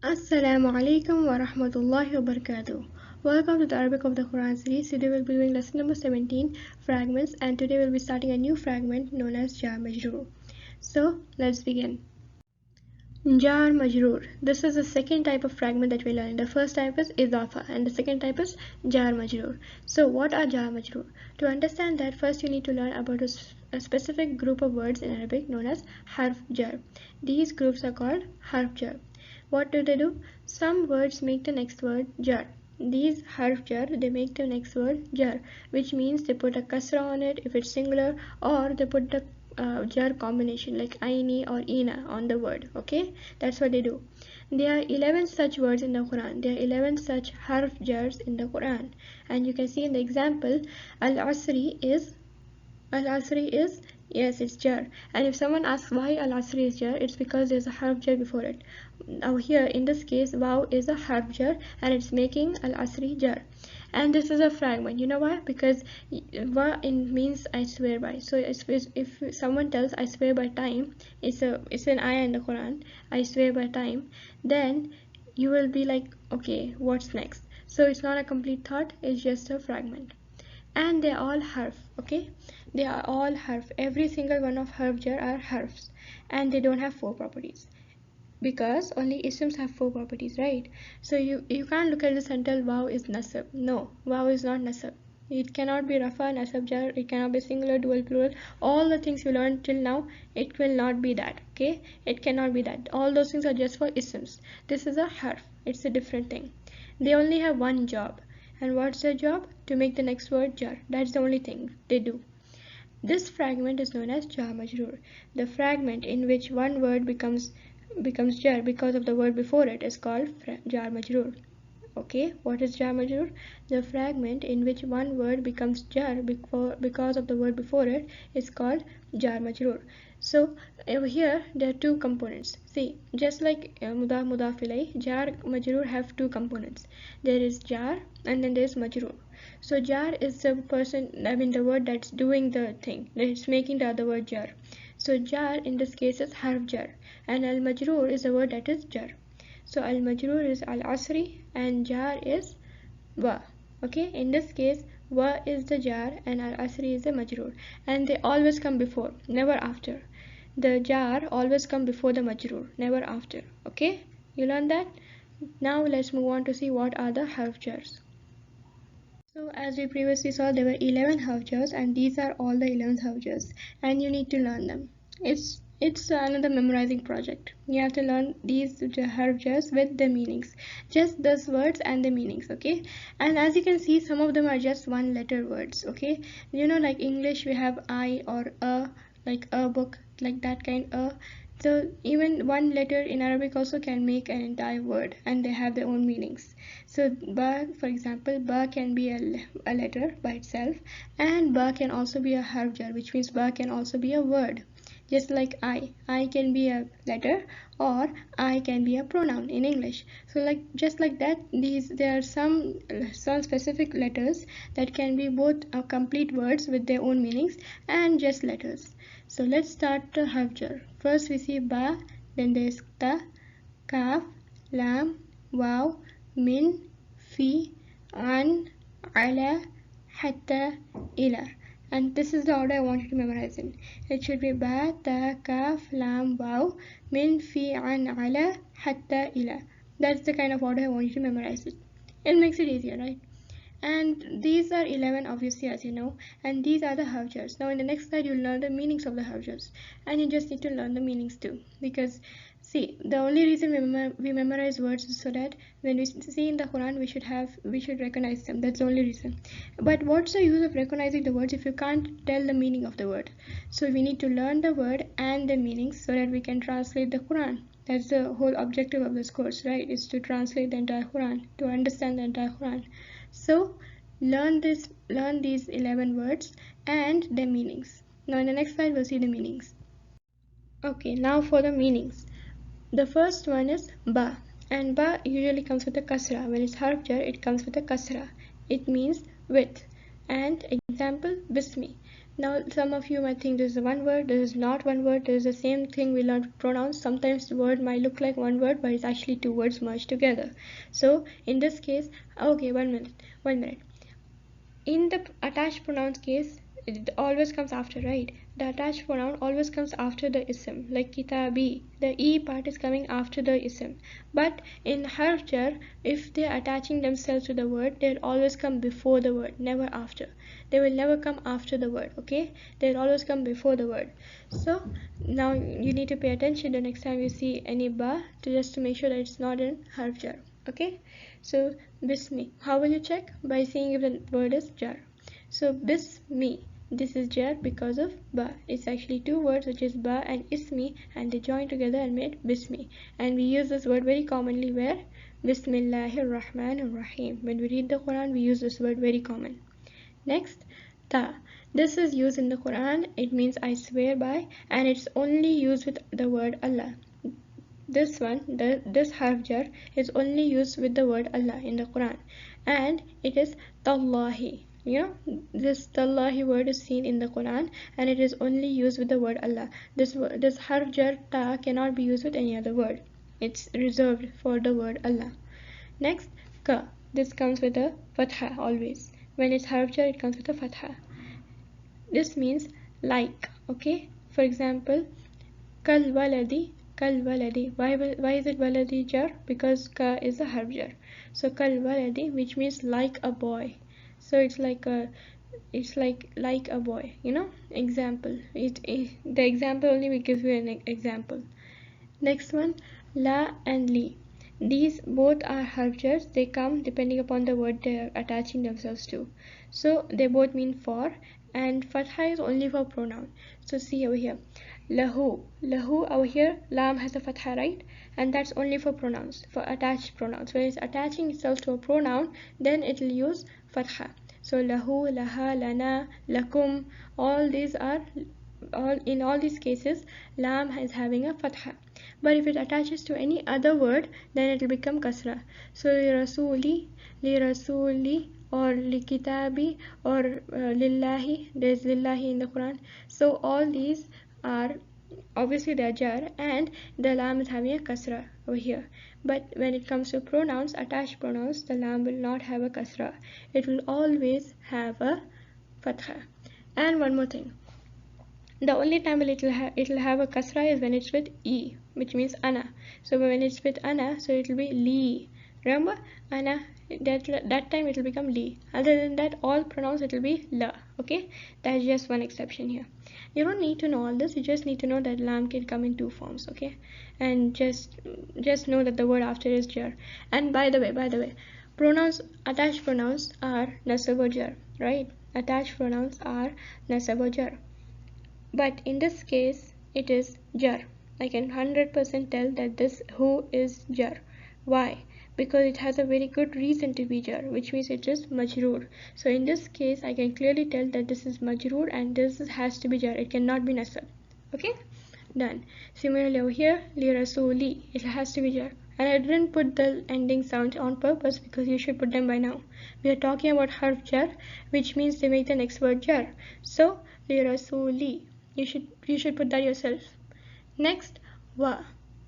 Assalamu alaikum wa rahmatullahi wa barakatuh. Welcome to the Arabic of the Quran series. Today we'll be doing lesson number 17, Fragments, and today we'll be starting a new fragment known as Jaar Majroor. So let's begin. Jaar Majroor. This is the second type of fragment that we learn. The first type is Idafa and the second type is Jaar Majroor. So what are Jaar Majroor? To understand that, first you need to learn about a specific group of words in Arabic known as Harf Jar. These groups are called Harf Jar. What do? Some words make the next word jar. These harf jar, they make the next word jar, which means they put a kasra on it if it's singular, or they put the jar combination like aini or ina on the word. Okay, that's what they do. There are 11 such words in the Quran. There are 11 such harf jars in the Quran, and you can see in the example, Al-Asri is, yes, it's jar. And if someone asks why Al-Asri is jar, it's because there's a harf jar before it. Now here, in this case, Waw is a harf jar and it's making Al-Asri jar. And this is a fragment. You know why? Because Wa means I swear by. So if someone tells I swear by time, it's an ayah in the Quran, I swear by time, then you will be like, okay, what's next? So it's not a complete thought, it's just a fragment. And they're all harf. Okay, they are all harf. Every single one of harf jar are harfs, and they don't have four properties, because only isms have four properties, right? So you can't look at this and tell Waw is nasab. No, Waw is not nasab. It cannot be rafa, nasab, jar. It cannot be singular, dual, plural. All the things you learned till now, it will not be that. Okay, it cannot be that. All those things are just for isms. This is a harf. It's a different thing. They only have one job. And what's their job? To make the next word jar. That's the only thing they do. This fragment is known as Jaar Majroor. The fragment in which one word becomes jar because of the word before it is called Jaar Majroor. Okay, what is Jaar Majroor? The fragment in which one word becomes jar because of the word before it is called Jaar Majroor. So over here there are two components. See, just like mudaf mudaf ilayh, Jaar Majroor have two components. There is jar and then there is majroor. So jar is the the word that's doing the thing. It's making the other word jar. So jar in this case is harf jar, and al majroor is the word that is jar. So al majroor is al asri and jar is wa. Okay, in this case wa is the jar and al asri is the majroor, and they always come before, never after. The jar always come before the majroor, never after. Okay, you learn that. Now let's move on to see what are the harf jars. So as we previously saw, there were 11 harf jars, and these are all the 11 harf jars, and you need to learn them. It's another memorizing project. You have to learn these harf jars with the meanings, just those words and the meanings. Okay, and as you can see, some of them are just one letter words. Okay, you know, like English we have I or a, like a book, like that kind of. So even one letter in Arabic also can make an entire word, and they have their own meanings. So ba, for example, ba can be a letter by itself, and ba can also be a harf jar, which means ba can also be a word. Just like I can be a letter, or I can be a pronoun in English. So just like that, there are some specific letters that can be both complete words with their own meanings and just letters. So let's start the harf jar. First we see ba, then there is ta, kaf, lam, waw, min, fi, an, ala, hatta, ila. And this is the order I want you to memorize in. It should be ba, ta, kaf, lam, waw, min, fi, an, ala, hatta, ila. That's the kind of order I want you to memorize it. It makes it easier, right? And these are 11, obviously, as you know, and these are the harf jars. Now in the next slide you'll learn the meanings of the harf jars, and you just need to learn the meanings too, because see, the only reason we memorize words is so that when we see in the Quran we should recognize them. That's the only reason. But what's the use of recognizing the words if you can't tell the meaning of the word? So we need to learn the word and the meanings so that we can translate the Quran. That's the whole objective of this course, right? Is to translate the entire Quran, to understand the entire Quran. So learn these 11 words and their meanings. Now in the next slide we'll see the meanings. Okay, now for the meanings. The first one is ba, and ba usually comes with a kasra. When it's harf jar, it comes with a kasra. It means with. And example, bismi. Now some of you might think this is one word, this is not one word, this is the same thing we learned with pronouns. Sometimes the word might look like one word, but it's actually two words merged together. So in this case, okay, one minute. In the attached pronouns case, it always comes after, right? The attached pronoun always comes after the ism, like kitabi. The e part is coming after the ism. But in harf jar, if they're attaching themselves to the word, they'll always come before the word, never after. They will never come after the word, okay? They'll always come before the word. So now you need to pay attention the next time you see any ba, just to make sure that it's not in harf jar, okay? So bismi, how will you check? By seeing if the word is jar. So bismi, this is jar because of ba. It's actually two words, which is ba and ismi, and they join together and made bismi. And we use this word very commonly where Bismillahir Rahmanir Rahim. When we read the Quran, we use this word very common. Next, ta. This is used in the Quran. It means I swear by, and it's only used with the word Allah. This harf jar is only used with the word Allah in the Quran, and it is tallahi. This tallahi word is seen in the Quran, and it is only used with the word Allah. This harf jar ta cannot be used with any other word. It's reserved for the word Allah. Next, ka. This comes with a fatha always. When it's harf jar, it comes with a fatha. This means like, okay? For example, kal waladi. Why is it waladi jar? Because ka is a harf jar. So kal waladi, which means like a boy. So it's like a boy, example. The example only will give you an example. Next one, la and li. These both are harf jars. They come depending upon the word they are attaching themselves to. So they both mean for, and fatha is only for pronoun. So see over here, lahu over here, lam has a fatha, right? And that's only for pronouns, for attached pronouns. When it's attaching itself to a pronoun, then it will use fatha. So lahu, laha, lana, lakum, in all these cases, lam is having a fatha. But if it attaches to any other word, then it will become kasra. So li rasuli, or likitabi, or lillahi. There's lillahi in the Quran. So all these are obviously they are jar, and the lam is having a kasra over here. But when it comes to pronouns, attached pronouns, the lam will not have a kasra. It will always have a fatha. And one more thing, the only time it will have a kasra is when it's with e, which means ana. So when it's with ana, so it will be li. Remember, ana, that time it will become li. Other than that, all pronouns it will be la. Okay, that's just one exception here. You don't need to know all this. You just need to know that lam can come in two forms. Okay, and just know that the word after is jar. And by the way, attached pronouns are nasab or jar, right? Attached pronouns are nasab or jar. But in this case, it is jar. I can 100% tell that this who is jar. Why? Because it has a very good reason to be jar, which means it is majroor. So in this case, I can clearly tell that this is majroor and this has to be jar. It cannot be nasab. Okay? Done. Similarly over here, li rasuli, it has to be jar. And I didn't put the ending sounds on purpose because you should put them by now. We are talking about harf jar, which means they make the next word jar. So li rasuli, you should put that yourself. Next, wa.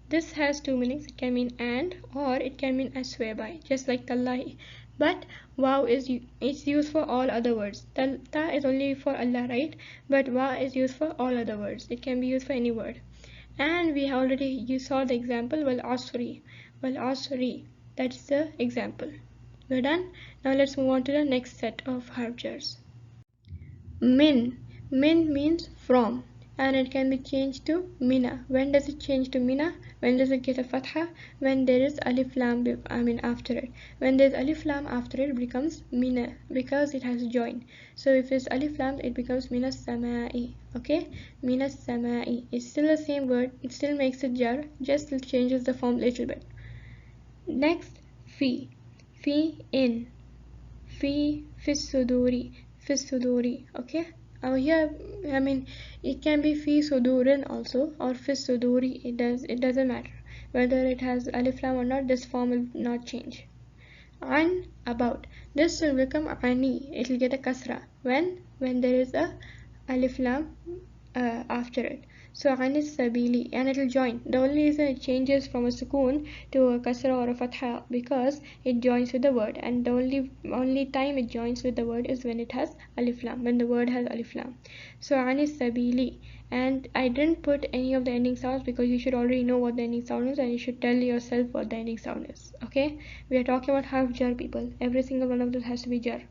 This has two meanings. It can mean and, or it can mean I swear by, just like tallahi. But wow it's used for all other words. Ta is only for Allah, right? But wa is used for all other words. It can be used for any word. And you saw the example, wal asri. That's the example. We're done. Now let's move on to the next set of harf jars. Min means from, and it can be changed to mina. When does it change to mina? When does it get a fatha? When there is alif lam after it. When there is alif lam after it, it becomes mina because it has joined. So if it's alif lam, it becomes minas samai. Okay, minas samai. It's still the same word. It still makes it jar, just changes the form a little bit. Next, fi in, fi suduri. Okay. Here, it can be fi sudurin also, or fi suduri. It doesn't matter whether it has alif lam or not. This form will not change. About. This will become ani. It will get a kasra when there is a alif lam after it. So anis sabili, and it'll join. The only reason it changes from a sukoon to a kasra or a fatha because it joins with the word, and the only time it joins with the word is when it has alif lam, when the word has alif lam. So anis sabili, and I didn't put any of the ending sounds because you should already know what the ending sound is, and you should tell yourself what the ending sound is. Okay, we are talking about harf jar, people. Every single one of them has to be jar.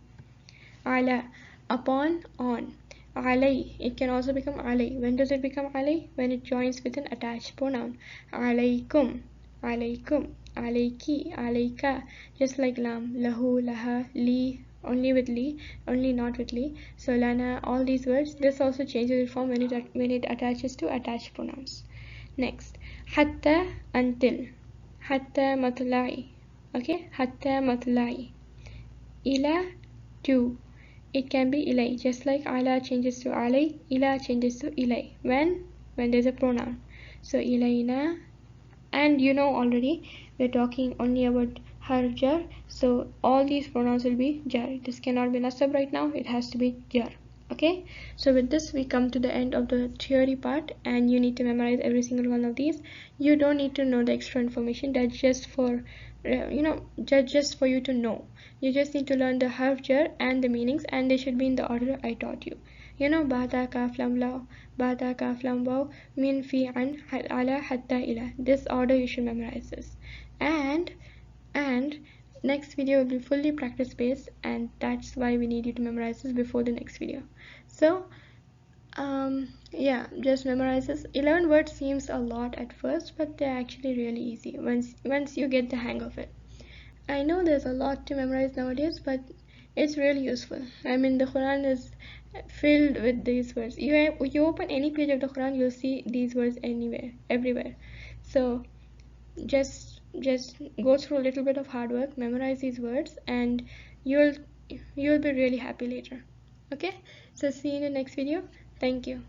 Ala, upon, on. Alay, it can also become alay. When does it become alay? When it joins with an attached pronoun. Alaykum, alaykum, alayki, alayka. Just like lam, lahu, laha, li, only with li, only not with li. So lana, all these words, this also changes its form when it attaches to attached pronouns. Next, hatta, until. Hatta matla'i. Okay, hatta matla'i. Ila, to. It can be ilay, just like ala changes to alay, ila changes to ilay when there's a pronoun. So ilayna, and you know already we're talking only about harf jar, so all these pronouns will be jar. This cannot be nasab right now, it has to be jar. Okay, so with this we come to the end of the theory part, and you need to memorize every single one of these. You don't need to know the extra information, that's just for just for you to know. You just need to learn the harf jar and the meanings, and they should be in the order I taught you. Bata kaf lam law, bata kaf lam waw, min fi an ala hatta ila. This order you should memorize this. And next video will be fully practice based, and that's why we need you to memorize this before the next video. So yeah, just memorize this. 11 words seems a lot at first, but they're actually really easy once you get the hang of it. I know there's a lot to memorize nowadays, but it's really useful. I mean, the Quran is filled with these words. You open any page of the Quran, you'll see these words anywhere, everywhere. So just go through a little bit of hard work, memorize these words, and you'll be really happy later. Okay, so see you in the next video. Thank you.